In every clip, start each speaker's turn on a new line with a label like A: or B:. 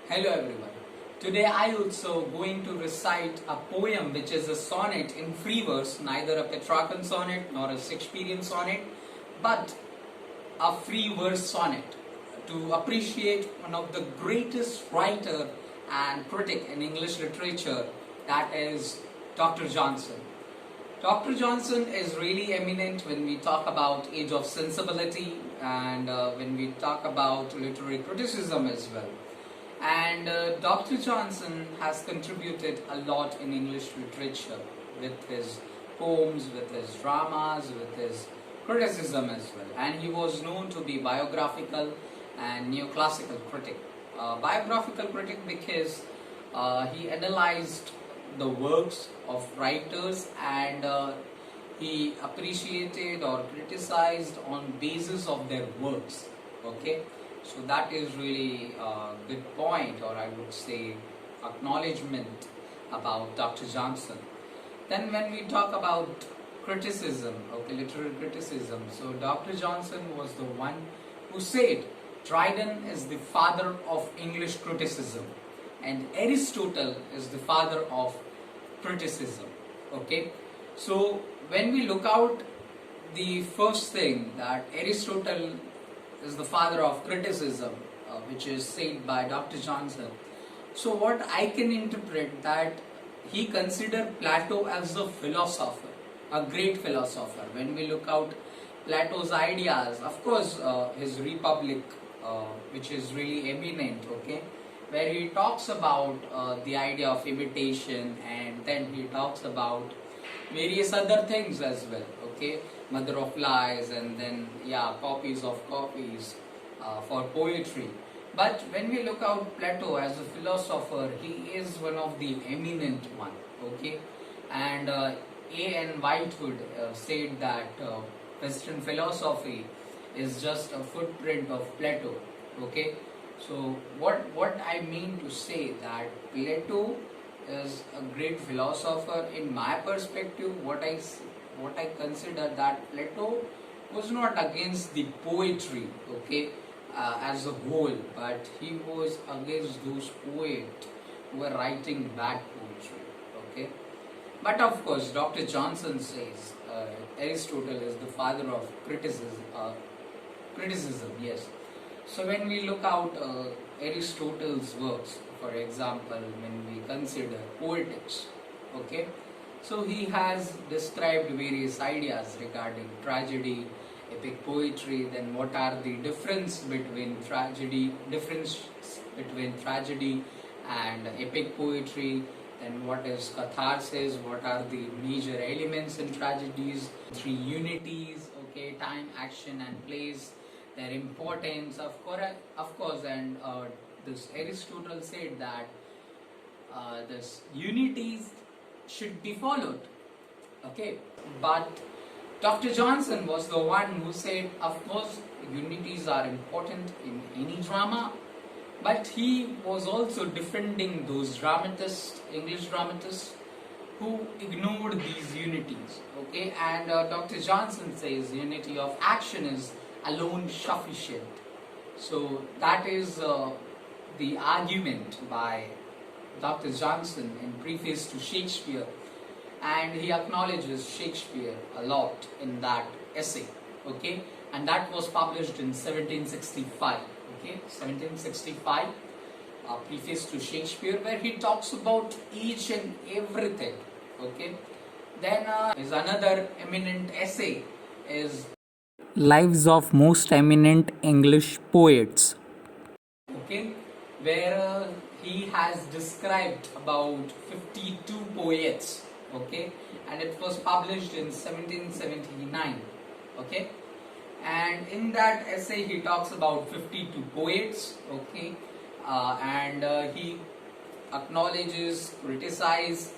A: Hello everyone. Today I also going to recite a poem which is a sonnet in free verse, neither a Petrarchan sonnet nor a Shakespearean sonnet, but a free verse sonnet to appreciate one of the greatest writer and critic in English literature, that is Dr. Johnson. Dr. Johnson is really eminent when we talk about Age of Sensibility and when we talk about literary criticism as well. And Dr. Johnson has contributed a lot in English literature with his poems, with his dramas, with his criticism as well. And he was known to be biographical and neoclassical critic. Biographical critic because he analyzed the works of writers and he appreciated or criticized on basis of their works. Okay, so that is really a good point, or I would say acknowledgement about Dr. Johnson. Then when we talk about criticism, okay, literary criticism, so Dr. Johnson was the one who said Dryden is the father of English criticism and Aristotle is the father of criticism. Okay, so when we look out the first thing, that Aristotle is the father of criticism, which is said by Dr. Johnson. So what I can interpret, that he considered Plato as a philosopher, a great philosopher. When we look out Plato's ideas, of course his Republic, which is really eminent, okay, where he talks about the idea of imitation, and then he talks about various other things as well, okay, mother of lies, and then copies of copies for poetry. But when we look out Plato as a philosopher, he is one of the eminent one, okay, and A.N. Whitehood said that Western philosophy is just a footprint of Plato, okay. So what I mean to say, that Plato is a great philosopher. In my perspective, what I consider, that Plato was not against the poetry, okay, as a whole, but he was against those poets who were writing bad poetry, okay. But of course, Dr. Johnson says Aristotle is the father of criticism. Criticism, yes. So when we look out Aristotle's works, for example, when we consider poetics, okay, so he has described various ideas regarding tragedy, epic poetry, then what are the difference between tragedy and epic poetry, then what is catharsis, what are the major elements in tragedies, three unities, okay, time, action and place, their importance, of course, and this Aristotle said that this unities should be followed, okay. But Dr. Johnson was the one who said, of course, unities are important in any drama, but he was also defending those dramatists, English dramatists, who ignored these unities, okay. And Dr. Johnson says unity of action is alone sufficient. So that is the argument by Dr. Johnson in preface to Shakespeare, and he acknowledges Shakespeare a lot in that essay, okay, and that was published in 1765, okay, 1765, preface to Shakespeare, where he talks about each and everything, okay. Then is another eminent essay is Lives of Most Eminent English Poets, okay, where he has described about 52 poets, okay, and it was published in 1779, okay, and in that essay he talks about 52 poets, okay, and he acknowledges, criticizes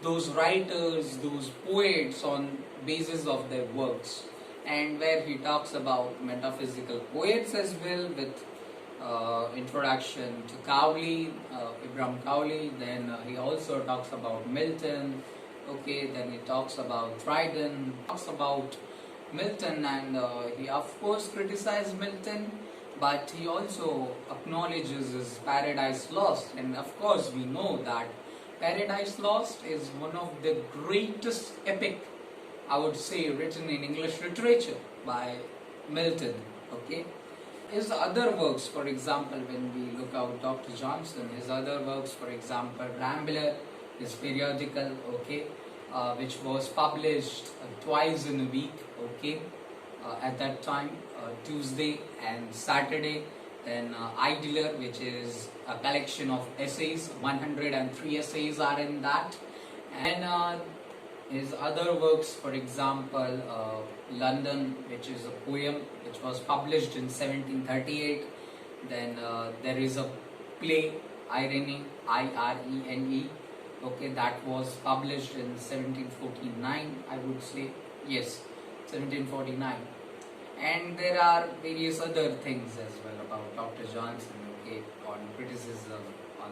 A: those writers, those poets on basis of their works, and where he talks about metaphysical poets as well, with introduction to Cowley, Abraham Cowley. Then he also talks about Milton, okay, then he talks about Dryden, talks about Milton, and he of course criticized Milton but he also acknowledges his Paradise Lost. And of course, we know that Paradise Lost is one of the greatest epic, I would say, written in English literature by Milton. Okay, his other works, for example, when we look out Dr. Johnson, his other works, for example, Rambler, his periodical, okay, which was published twice in a week, okay, at that time, Tuesday and Saturday. Then Idler, which is a collection of essays, 103 essays are in that. And his other works, for example, London, which is a poem which was published in 1738. Then there is a play, Irene, Irene, okay, that was published in 1749, I would say, yes, 1749. And there are various other things as well about Dr. Johnson, okay, on criticism, on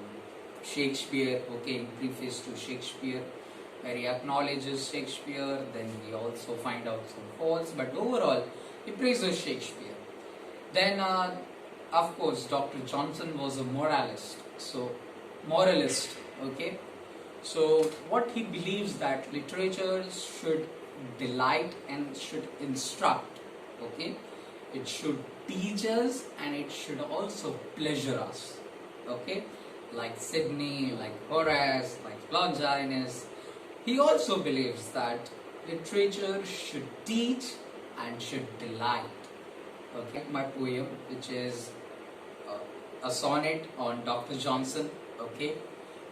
A: Shakespeare, okay, preface to Shakespeare, where he acknowledges Shakespeare, then we also find out some faults, but overall, he praises Shakespeare. Then, of course, Dr. Johnson was a moralist, okay. So, what he believes that literature should delight and should instruct, okay, it should teach us and it should also pleasure us, okay, like Sidney, like Horace, like Longinus. He also believes that literature should teach and should delight. Okay, my poem, which is a sonnet on Dr. Johnson, okay,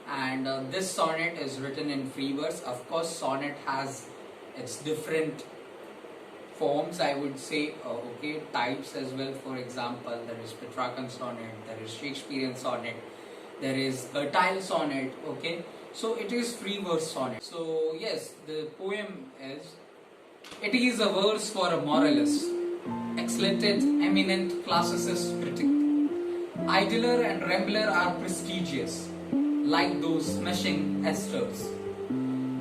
A: and this sonnet is written in free verse. Of course, sonnet has its different forms, I would say, okay, types as well. For example, there is Petrarchan sonnet, there is Shakespearean sonnet, there is Curtile sonnet, okay. So it is free verse sonnet. So yes, the poem is, it is a verse for a moralist, exalted, eminent classicist critic. Idler and Rambler are prestigious, like those smashing esters.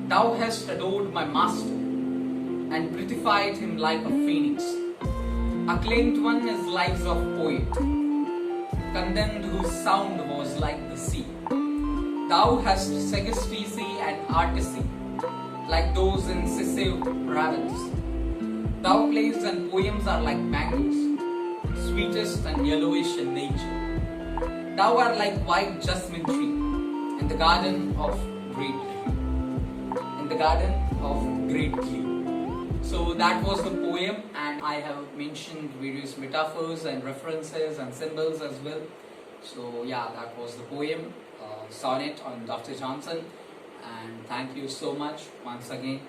A: Thou hast adored my master, and prettified him like a phoenix. Acclaimed one is lives of poet, condemned whose sound was like the sea. Thou hast sagaciety and artisy, like those incisive ravens. Thou plays and poems are like mangoes, sweetest and yellowish in nature. Thou art like white jasmine tree in the garden of great tree. So that was the poem, and I have mentioned various metaphors and references and symbols as well. So yeah, that was the poem, sonnet on Dr. Johnson, and thank you so much once again.